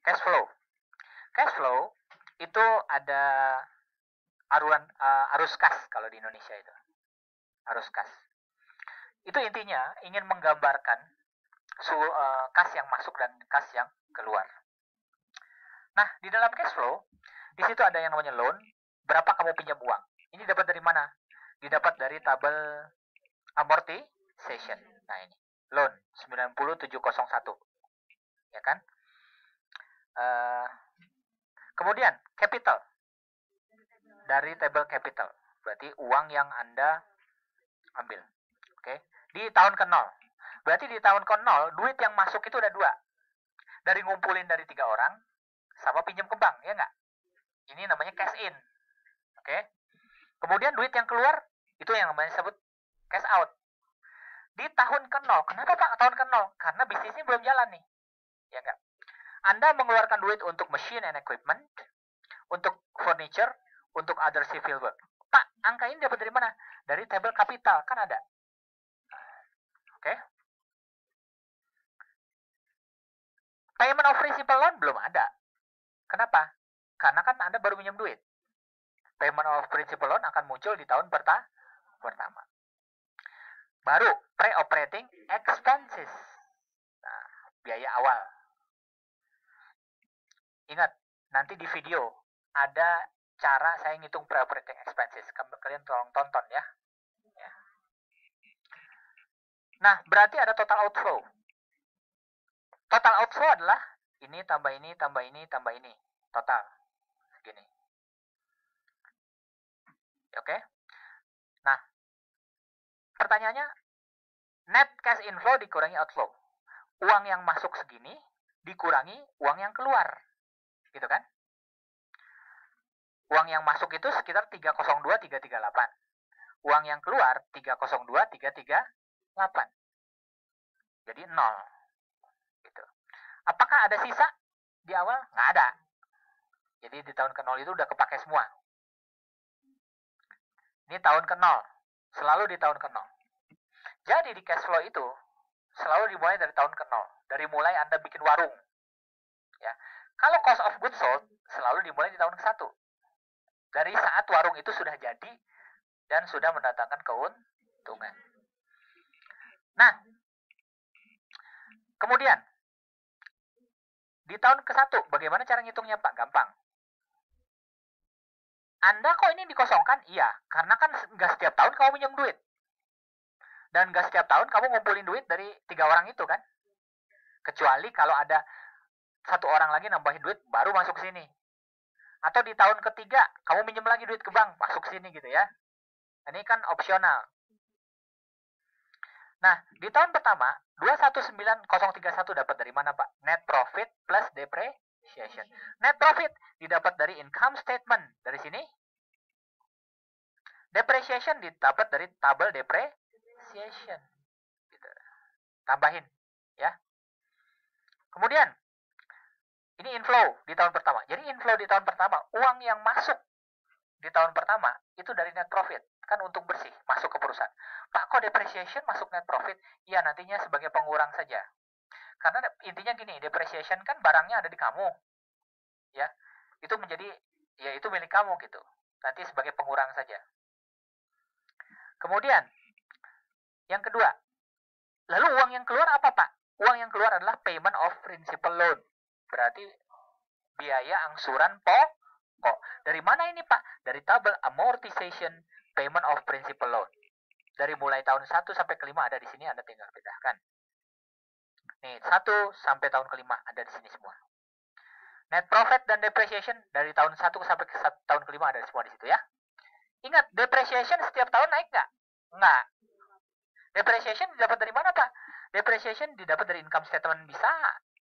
Cash flow. Cash flow itu ada arus kas kalau di Indonesia itu. Arus kas. Itu intinya ingin menggambarkan kas yang masuk dan kas yang keluar. Nah, di dalam cash flow, di situ ada yang namanya loan, berapa kamu pinjam uang. Ini dapat dari mana? Didapat dari tabel amortization. Nah, ini. Loan 90701. Ya kan? Kemudian capital. Dari tabel capital. Berarti uang yang Anda ambil. Oke. Di tahun ke-0. Berarti di tahun ke-0, duit yang masuk itu ada 2. Dari ngumpulin dari 3 orang, sama pinjam ke bank, ya nggak? Ini namanya cash in. Oke. Kemudian duit yang keluar, itu yang namanya disebut cash out. Di tahun ke-0, kenapa Pak tahun ke-0? Karena bisnisnya belum jalan nih. Ya nggak? Anda mengeluarkan duit untuk machine and equipment, untuk furniture, untuk other civil work. Pak, angka ini dapat dari mana? Dari tabel kapital, kan ada. Oke. Payment of principal loan belum ada. Kenapa? Karena kan Anda baru minjem duit. Payment of principal loan akan muncul di tahun pertama. Baru pre-operating expenses. Nah, biaya awal. Ingat, nanti di video ada cara saya ngitung pre-operating expenses. Kalian tolong tonton ya. Nah, berarti ada total outflow. Total outflow adalah ini tambah ini, tambah ini, tambah ini. Total. Segini. Oke? Nah, pertanyaannya, net cash inflow dikurangi outflow. Uang yang masuk segini dikurangi uang yang keluar. Gitu kan? Uang yang masuk itu sekitar 302.338. Uang yang keluar 302.338. Jadi 0. Gitu. Apakah ada sisa di awal? Nggak ada. Jadi di tahun ke-0 itu udah kepake semua. Ini tahun ke-0. Selalu di tahun ke-0. Jadi di cash flow itu selalu dimulai dari tahun ke-0. Dari mulai Anda bikin warung. Ya. Kalau cost of goods sold selalu dimulai di tahun ke-1. Dari saat warung itu sudah jadi dan sudah mendatangkan keuntungan. Nah, kemudian di tahun ke-1 bagaimana cara ngitungnya Pak? Gampang. Anda kok ini dikosongkan? Iya, karena kan nggak setiap tahun kamu pinjam duit. Dan nggak setiap tahun kamu ngumpulin duit dari 3 orang itu kan. Kecuali kalau ada 1 orang lagi nambahin duit, baru masuk ke sini. Atau di tahun ketiga, kamu minjem lagi duit ke bank, masuk ke sini gitu ya. Ini kan opsional. Nah, di tahun pertama, 219031 dapat dari mana Pak? Net profit plus depreciation. Net profit didapat dari income statement. Dari sini. Depreciation didapat dari tabel depreciation. Gitu. Tambahin. Ya. Kemudian, ini inflow di tahun pertama. Jadi inflow di tahun pertama, uang yang masuk di tahun pertama itu dari net profit. Kan untung bersih, masuk ke perusahaan. Pak, kok depreciation masuk net profit? Iya, nantinya sebagai pengurang saja. Karena intinya gini, depreciation kan barangnya ada di kamu. Ya, itu menjadi, ya itu milik kamu gitu. Nanti sebagai pengurang saja. Kemudian, yang kedua, lalu uang yang keluar apa Pak? Uang yang keluar adalah payment of principal loan. Berarti biaya angsuran pokok. Dari mana ini Pak? Dari tabel amortization payment of principal loan. Dari mulai tahun 1 sampai ke-5 ada di sini, Anda tinggal pindahkan. Nih, 1 sampai tahun ke-5 ada di sini semua. Net profit dan depreciation dari tahun 1 sampai ke tahun ke-5 ada semua di situ ya. Ingat, depreciation setiap tahun naik nggak? Nggak. Depreciation didapat dari mana Pak? Depreciation didapat dari income statement bisa.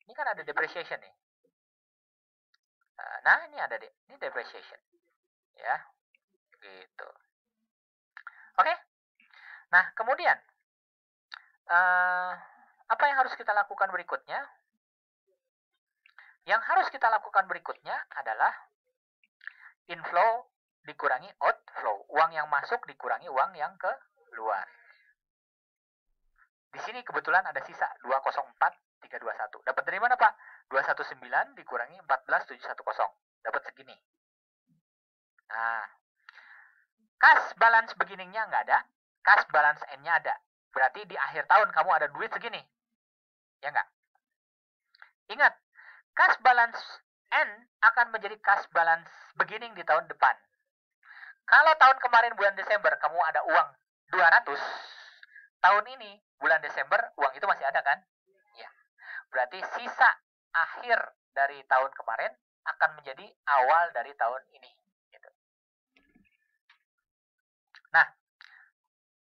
Ini kan ada depreciation nih. Nah, ini ada deh. Ini depreciation. Ya. Gitu. Oke. Nah, kemudian apa yang harus kita lakukan berikutnya? Yang harus kita lakukan berikutnya adalah inflow dikurangi outflow. Uang yang masuk dikurangi uang yang keluar. Di sini kebetulan ada sisa 204 321. Dapat dari mana, Pak? 219 dikurangi 14,710. Dapat segini. Nah, cash balance beginningnya nggak ada, cash balance end-nya ada. Berarti di akhir tahun kamu ada duit segini. Ya nggak? Ingat, cash balance end akan menjadi cash balance beginning di tahun depan. Kalau tahun kemarin bulan Desember kamu ada uang 200, tahun ini bulan Desember uang itu masih ada kan? Ya. Berarti sisa akhir dari tahun kemarin akan menjadi awal dari tahun ini. Gitu. Nah,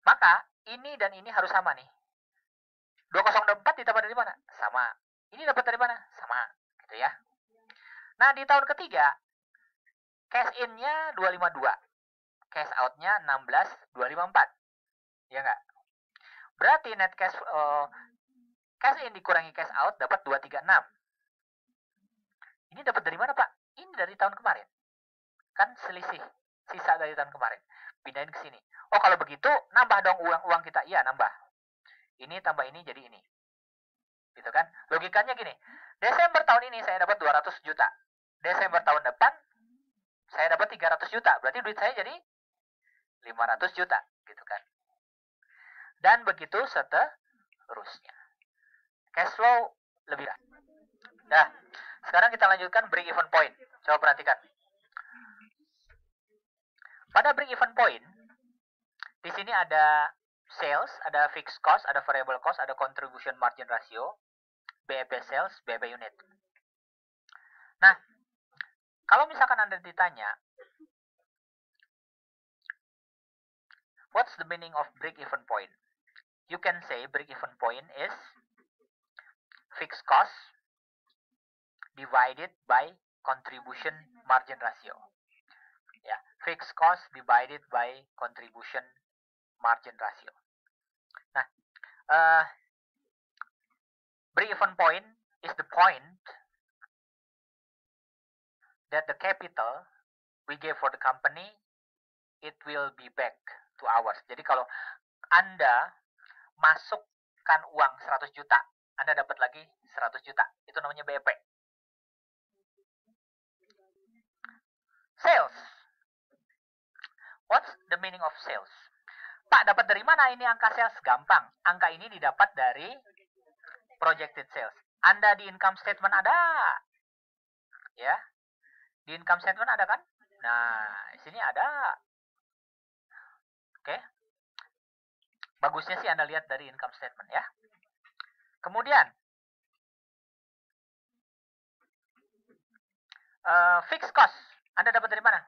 maka ini dan ini harus sama nih. 204 didapat dari mana? Sama. Ini dapat dari mana? Sama. Gitu ya. Nah, di tahun ketiga, cash in-nya 252. Cash out-nya 16,254. Ya nggak? Berarti net cash in dikurangi cash out dapat 236. Ini dapat dari mana, Pak? Ini dari tahun kemarin. Kan selisih. Sisa dari tahun kemarin. Pindahin ke sini. Oh, kalau begitu nambah dong uang kita. Iya, nambah. Ini tambah ini jadi ini. Gitu kan? Logikanya gini. Desember tahun ini saya dapat 200 juta. Desember tahun depan saya dapat 300 juta. Berarti duit saya jadi 500 juta. Gitu kan? Dan begitu seterusnya. Cash flow lebih rendah. Nah, sekarang kita lanjutkan break even point. Coba perhatikan. Pada break even point, di sini ada sales, ada fixed cost, ada variable cost, ada contribution margin ratio, BEP sales, BEP unit. Nah, kalau misalkan Anda ditanya, what's the meaning of break even point? You can say break even point is fixed cost divided by contribution margin ratio. Ya, fixed cost divided by contribution margin ratio. Nah, break-even point is the point that the capital we gave for the company, it will be back to ours. Jadi kalau Anda masukkan uang 100 juta, Anda dapat lagi 100 juta. Itu namanya BEP. Sales. What's the meaning of sales? Pak, dapat dari mana ini angka sales? Gampang. Angka ini didapat dari projected sales. Anda di income statement ada? Ya. Di income statement ada kan? Nah, di sini ada. Oke. Bagusnya sih Anda lihat dari income statement ya. Kemudian, fixed cost. Anda dapat dari mana?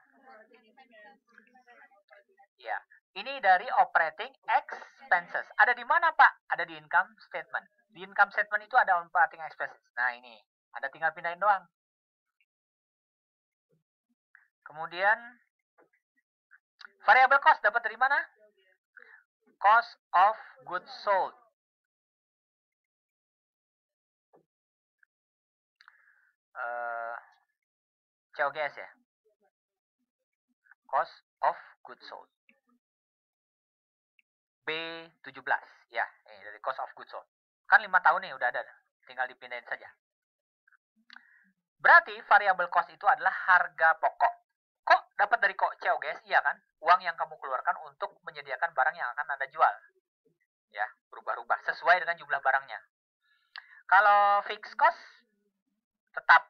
Ya. Ini dari operating expenses. Ada di mana, Pak? Ada di income statement. Di income statement itu ada operating expenses. Nah, ini. Anda tinggal pindahin doang. Kemudian, variable cost dapat dari mana? Cost of goods sold. COGS ya? Cost of goods sold. B17 ya, ini dari cost of goods sold. Kan 5 tahun nih udah ada, tinggal dipindahin saja. Berarti variable cost itu adalah harga pokok. Kok dapat dari COGS? Iya kan? Uang yang kamu keluarkan untuk menyediakan barang yang akan Anda jual. Ya, berubah-ubah sesuai dengan jumlah barangnya. Kalau fixed cost tetap,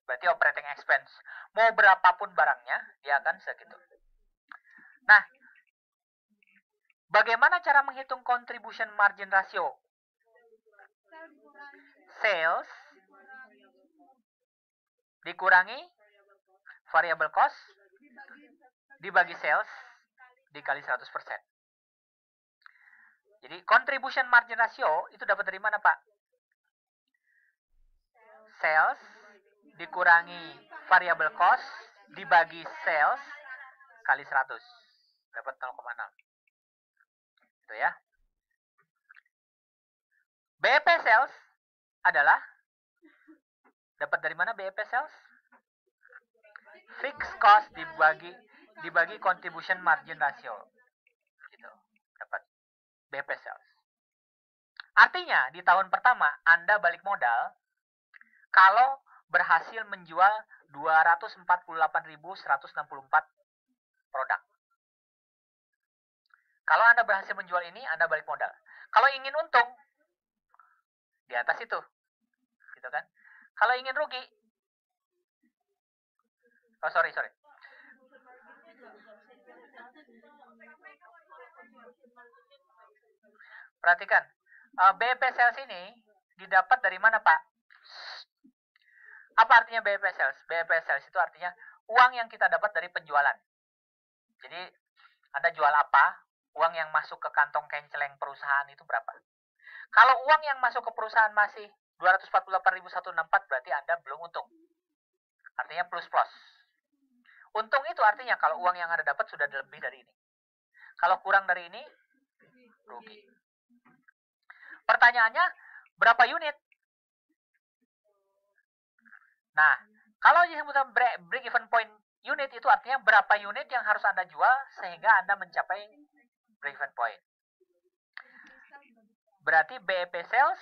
berarti operating expense. Mau berapapun barangnya, dia akan segitu. Nah, bagaimana cara menghitung contribution margin ratio? Sales dikurangi variable cost dibagi sales dikali 100%. Jadi contribution margin ratio itu dapat dari mana, Pak? Sales dikurangi variable cost dibagi sales kali 100. Dapat 0,6. Itu ya. BEP sales adalah dapat dari mana BEP sales? Fixed cost dibagi contribution margin ratio. Gitu. Dapat BEP sales. Artinya di tahun pertama Anda balik modal kalau berhasil menjual 248.164 produk. Kalau Anda berhasil menjual ini, Anda balik modal. Kalau ingin untung, di atas itu. Gitu kan? Kalau ingin rugi, oh sorry. Perhatikan, BEP sales ini didapat dari mana, Pak? Apa artinya BEP sales? BEP sales itu artinya uang yang kita dapat dari penjualan. Jadi, Anda jual apa, uang yang masuk ke kantong kenceleng perusahaan itu berapa? Kalau uang yang masuk ke perusahaan masih 248.164, berarti Anda belum untung. Artinya plus. Untung itu artinya kalau uang yang Anda dapat sudah lebih dari ini. Kalau kurang dari ini, rugi. Pertanyaannya, berapa unit? Nah, kalau disebutkan break even point unit itu artinya berapa unit yang harus Anda jual sehingga Anda mencapai break even point. Berarti BEP sales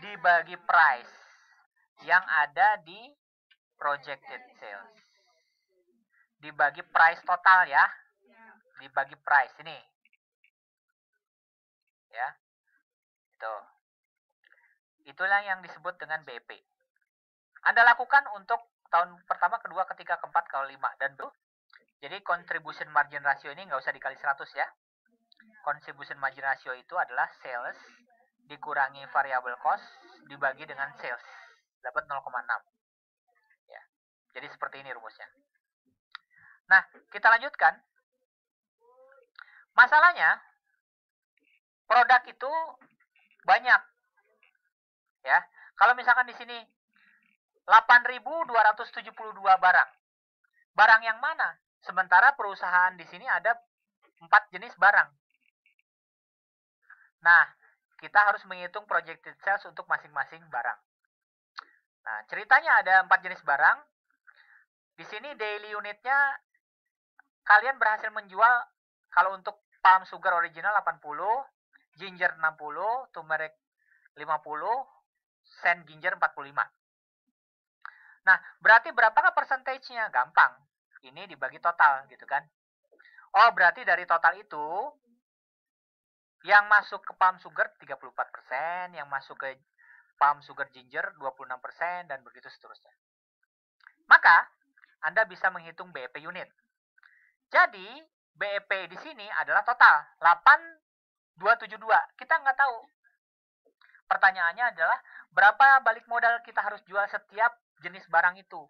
dibagi price yang ada di projected sales. Dibagi price total ya. Dibagi price ini. Ya. Itu. Itulah yang disebut dengan BEP. Anda lakukan untuk tahun pertama, kedua, ketiga, keempat, kelima, dan tuh. Jadi contribution margin ratio ini nggak usah dikali 100 ya. Contribution margin ratio itu adalah sales dikurangi variable cost dibagi dengan sales. Dapat 0,6. Ya. Jadi seperti ini rumusnya. Nah, kita lanjutkan. Masalahnya, produk itu banyak. Ya. Kalau misalkan di sini 8.272 barang. Barang yang mana? Sementara perusahaan di sini ada 4 jenis barang. Nah, kita harus menghitung projected sales untuk masing-masing barang. Nah, ceritanya ada 4 jenis barang. Di sini daily unitnya kalian berhasil menjual kalau untuk palm sugar original 80, ginger 60, turmeric 50, sand ginger 45. Nah, berarti berapakah persentasenya? Gampang. Ini dibagi total, gitu kan. Oh, berarti dari total itu, yang masuk ke palm sugar 34%, yang masuk ke palm sugar ginger 26%, dan begitu seterusnya. Maka, Anda bisa menghitung BEP unit. Jadi, BEP di sini adalah total, 8.272. Kita nggak tahu. Pertanyaannya adalah, berapa balik modal kita harus jual setiap jenis barang itu.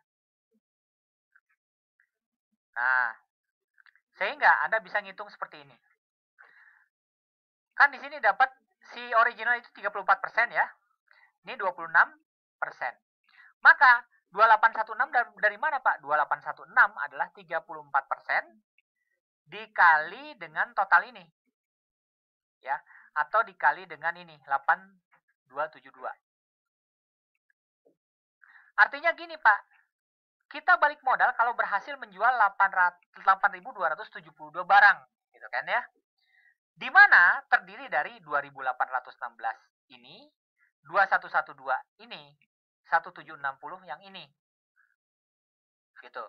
Nah, sehingga Anda bisa ngitung seperti ini. Kan di sini dapat si original itu 34% ya. Ini 26%. Maka 2816 dari mana, Pak? 2816 adalah 34% dikali dengan total ini. Ya, atau dikali dengan ini, 8272. Artinya gini, Pak. Kita balik modal kalau berhasil menjual 8.272 barang, gitu kan ya. Di mana terdiri dari 2.816 ini, 2112 ini, 1760 yang ini. Gitu.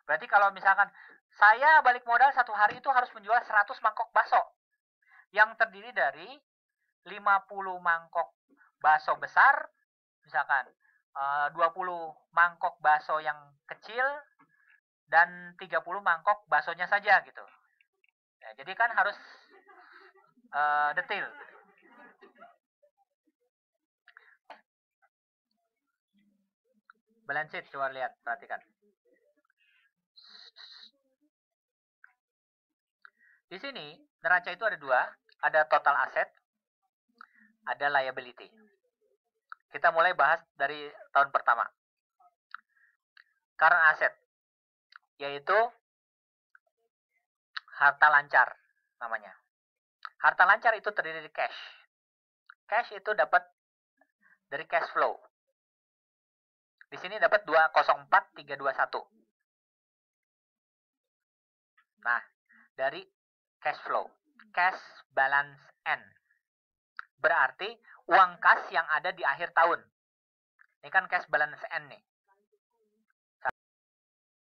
Berarti kalau misalkan saya balik modal satu hari itu harus menjual 100 mangkok bakso yang terdiri dari 50 mangkok bakso besar, misalkan 20 mangkok bakso yang kecil, dan 30 mangkok baksonya saja gitu. Ya, jadi kan harus detail. Balance sheet, coba lihat, perhatikan. Di sini, neraca itu ada dua. Ada total asset, ada liability. Kita mulai bahas dari tahun pertama. Current asset, yaitu harta lancar namanya. Harta lancar itu terdiri dari cash. Cash itu dapat dari cash flow. Di sini dapat 204321. Nah, dari cash flow, cash balance N. berarti uang kas yang ada di akhir tahun. Ini kan cash balance N nih.